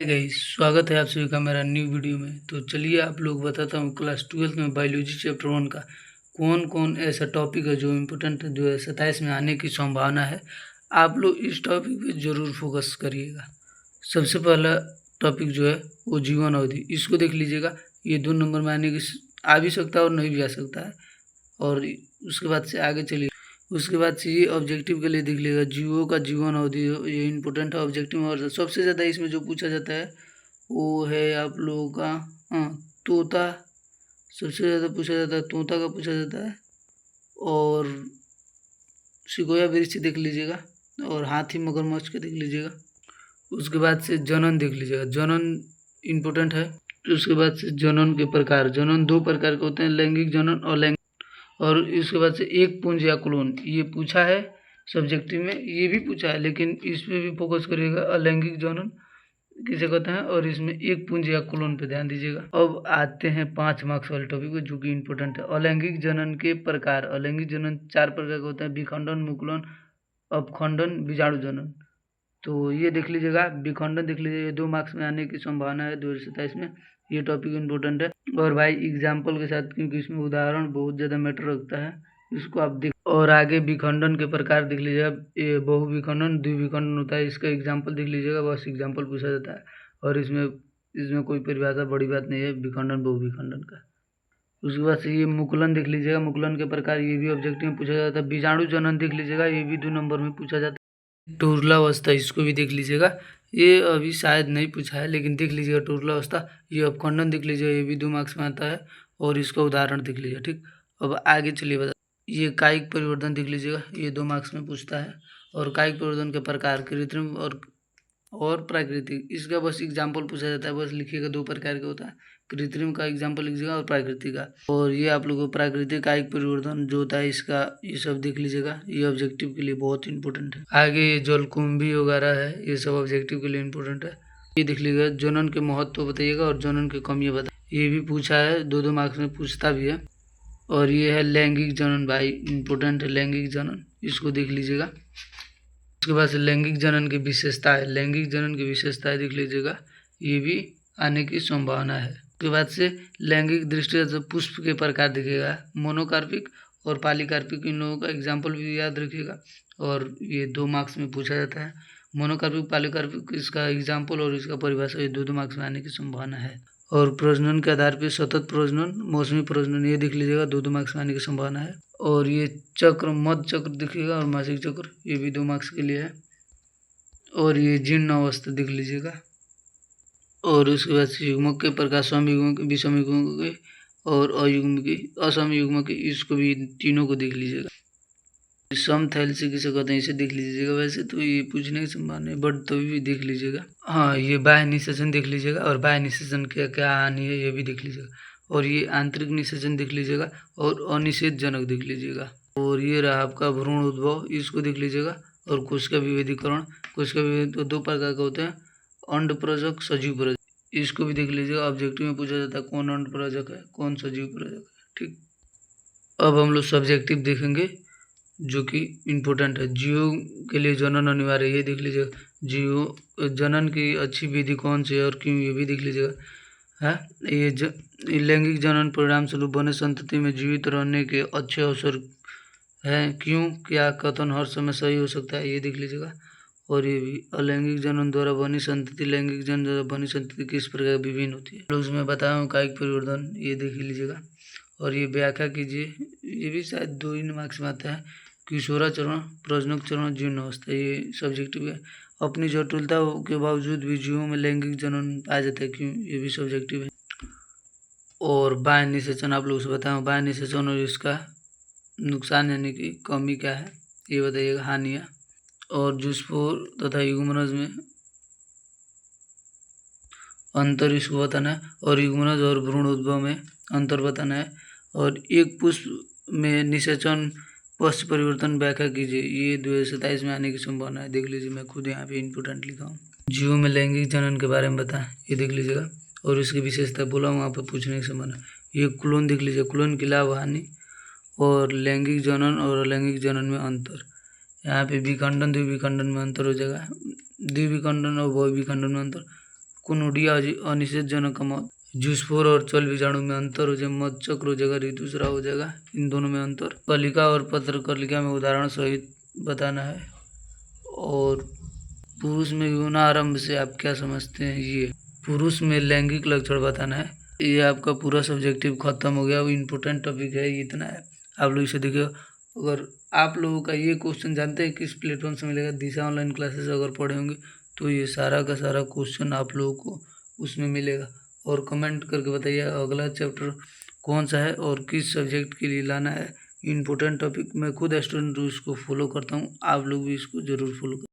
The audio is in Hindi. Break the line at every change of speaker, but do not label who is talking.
गाइस, स्वागत है आप सभी का मेरा न्यू वीडियो में। तो चलिए आप लोग बताता हूँ क्लास 12th में बायोलॉजी चैप्टर 1 का कौन कौन ऐसा टॉपिक है जो इम्पोर्टेंट जो है 27 में आने की संभावना है। आप लोग इस टॉपिक पे ज़रूर फोकस करिएगा। सबसे पहला टॉपिक जो है वो जीवन अवधि, इसको देख लीजिएगा। ये 2 नंबर में आने की आ भी सकता है और नहीं भी आ सकता है। और उसके बाद से आगे चलिए। उसके बाद से ये ऑब्जेक्टिव के लिए देख लीजिएगा, जीवों का जीवन अवधि ये इम्पोर्टेंट है ऑब्जेक्टिव में। और सबसे ज़्यादा इसमें जो पूछा जाता है वो है आप लोगों का तोता। सबसे ज़्यादा पूछा जाता है तोता का पूछा जाता है। और सिकोया वृक्ष देख लीजिएगा। और हाथी मगरमच्छ के देख लीजिएगा। उसके बाद से जनन देख लीजिएगा, जनन इम्पोर्टेंट है। उसके बाद से जनन के प्रकार, जनन 2 प्रकार के होते हैं, लैंगिक जनन और इसके बाद से एक पुंज या क्लोन, ये पूछा है सब्जेक्टिव में, ये भी पूछा है लेकिन इस पर भी फोकस करिएगा। अलैंगिक जनन किसे कहते हैं और इसमें एक पुंज या क्लोन पे ध्यान दीजिएगा। अब आते हैं 5 मार्क्स वाले टॉपिक पे जो कि इम्पोर्टेंट है। अलैंगिक जनन के प्रकार, अलैंगिक जनन 4 प्रकार के होते हैं, विखंडन, मुकुलन, अपखंडन, बीजाणु जनन। तो ये देख लीजिएगा, विखंडन देख लीजिए, 2 मार्क्स में आने की संभावना है 2027 में। ये टॉपिक इम्पोर्टेंट है और भाई एग्जाम्पल के साथ, क्योंकि इसमें उदाहरण बहुत ज़्यादा मैटर रखता है, इसको आप देख। और आगे विखंडन के प्रकार देख लीजिएगा, ये बहुविखंडन, द्विविखंडन होता है, इसका एग्जाम्पल देख लीजिएगा, बस एग्जाम्पल पूछा जाता है। और इसमें कोई परिभाषा बड़ी बात नहीं है विखंडन बहुविखंडन का। उसके बाद से ये मुकुलन देख लीजिएगा, मुकुलन के प्रकार, ये भी ऑब्जेक्टिव में पूछा जाता है। बीजाणु जनन देख लीजिएगा, ये भी 2 नंबर में पूछा जाता है। टूर्लावस्था, इसको भी देख लीजिएगा, ये अभी शायद नहीं पूछा है लेकिन देख लीजिएगा टूर्लावस्था। ये अपखंडन देख लीजिएगा, ये भी 2 मार्क्स में आता है और इसका उदाहरण देख लीजिएगा। ठीक, अब आगे चलिए बता। ये कायिक परिवर्तन देख लीजिएगा, ये 2 मार्क्स में पूछता है। और कायिक परिवर्तन के प्रकार, कृत्रिम और प्राकृतिक, इसका बस एग्जाम्पल पूछा जाता है, बस लिखिएगा। 2 प्रकार का होता है, कृत्रिम का एग्जाम्पल लिखिएगा और प्राकृतिक का। और ये आप लोगों को प्राकृतिक कायिक परिवर्तन जो होता है इसका, ये सब देख लीजिएगा, ये ऑब्जेक्टिव के लिए बहुत इंपॉर्टेंट है। आगे ये जलकुंभी वगैरह है, ये सब ऑब्जेक्टिव के लिए इंपॉर्टेंट है। ये देख लीजिएगा, जनन के महत्व बताइएगा और जनन की कमियाँ बताइए, ये भी पूछा है, 2 मार्क्स में पूछता भी है। और ये है लैंगिक जनन, भाई इंपॉर्टेंट है लैंगिक जनन, इसको देख लीजिएगा। उसके बाद से लैंगिक जनन की विशेषताएं, लैंगिक जनन की विशेषताएं देख लीजिएगा, ये भी आने की संभावना है। उसके बाद से लैंगिक दृष्टि से पुष्प के प्रकार दिखेगा, मोनोकार्पिक और पॉलीकार्पिक, इन लोगों का एग्जाम्पल भी याद रखिएगा और ये 2 मार्क्स में पूछा जाता है। मोनोकार्पिक, पॉलीकार्पिक, इसका एग्जाम्पल और इसका परिभाषा, ये 2 मार्क्स में आने की संभावना है। और प्रजनन के आधार पर सतत प्रजनन, मौसमी प्रजनन, ये देख लीजिएगा, 2 मार्क्स में आने की संभावना है। और ये चक्र, मध्य चक्र दिखिएगा और मासिक चक्र, ये भी 2 मार्क्स के लिए है। और ये जीर्ण अवस्था देख लीजिएगा। और उसके बाद से युग्मक के प्रकार, समयुग्मक, विषम युग्मक के और अयुग्मकी, असम युग्मक के, इसको भी तीनों को देख लीजिएगा। समथैलेसी किसे कहते हैं, इसे देख लीजिएगा। वैसे तो ये पूछने की संभावना है बट तभी भी देख लीजिएगा। हाँ, ये बाह्य निषेचन देख लीजिएगा और बाह्य निषेचन क्या क्या हानि है ये भी देख लीजिएगा। और ये आंतरिक निषेचन देख लीजिएगा और अनिषेधजनक देख लीजिएगा। और ये रहा आपका भ्रूण उद्भव, इसको देख लीजिएगा। और कोशिका विभेदीकरण, कोशिका विभेद तो 2 प्रकार के होते हैं, अंड प्रजक, सजीव प्रजक, इसको भी देख लीजिएगा। ऑब्जेक्टिव में पूछा जाता है कौन अंड प्रजक है, कौन सजीव प्रजक है। ठीक, अब हम लोग सब्जेक्टिव देखेंगे जो कि इम्पोर्टेंट है। जीव के लिए जनन अनिवार्य है, ये देख लीजिएगा। जीव जनन की अच्छी विधि कौन सी है और क्यों, ये भी देख लीजिएगा। है ये लैंगिक जनन परिणाम स्वरूप बने संतति में जीवित रहने के अच्छे अवसर हैं, क्यों, क्या कथन हर समय सही हो सकता है, ये देख लीजिएगा। और ये भी अलैंगिक जनन द्वारा बनी संतति, लैंगिक जनन द्वारा बनी संतति किस प्रकार विभिन्न होती है, उसमें बताया हूँ। कायिक परिवर्तन, ये देख लीजिएगा। और ये व्याख्या कीजिए, ये भी शायद 2 ही मार्क्स में आता है। किशोराचरण, प्रजनक चरण, जीर्ण अवस्था, ये सब्जेक्टिव है। अपनी जटिलता के बावजूद भी जीवों में लैंगिक जनन पाया जाता है, क्यों, ये भी सब्जेक्टिव है। और बाह्य निषेचन आप लोगों से बताऊँ, बाह्य निषेचन और इसका नुकसान यानी कि कमी क्या है, ये बताइएगा, हानियाँ। और जुस्पोर तथा युग्मनज में अंतर, इसको बताना है। और युग्मनज और भ्रूण उद्भव में अंतर बताना है। और एक पुष्प में निषेचन पश्च परिवर्तन व्याख्या कीजिए, ये 2027 में आने की संभावना है, देख लीजिए। मैं खुद यहाँ पे इम्पोर्टेंट लिखा हूँ। जीवों में लैंगिक जनन के बारे में बताएं, ये देख लीजिएगा। और इसकी विशेषता बोला वहाँ पर पूछने की संभावना। ये क्लोन देख लीजिए, क्लोन की लाभ हानि और लैंगिक जनन और अलैंगिक जनन में अंतर। यहाँ पे विखंडन, द्विविखंडन में अंतर हो जाएगा, द्विविखंडन और बहुविखंडन में अंतर। कोनोडिया अनिषेधजनक का मौत, जूसफोर और चल बीजाणु में अंतर हो जाए, मध चक्र हो जाएगा, ऋतुस्राव हो जाएगा, इन दोनों में अंतर, कलिका और पत्रकलिका में उदाहरण सहित बताना है। और पुरुष में यौनारंभ से आप क्या समझते हैं, ये पुरुष में लैंगिक लक्षण बताना है। ये आपका पूरा सब्जेक्टिव खत्म हो गया। वो इम्पोर्टेंट टॉपिक है, ये इतना है, आप लोग इसे देखिए। अगर आप लोगों का ये क्वेश्चन जानते हैं किस प्लेटफॉर्म से मिलेगा, दिशा ऑनलाइन क्लासेस अगर पढ़े होंगे तो ये सारा का सारा क्वेश्चन आप लोगों को उसमें मिलेगा। और कमेंट करके बताइए अगला चैप्टर कौन सा है और किस सब्जेक्ट के लिए लाना है। इम्पोर्टेंट टॉपिक मैं खुद स्टूडेंट हूँ, इसको फॉलो करता हूँ, आप लोग भी इसको ज़रूर फॉलो करें।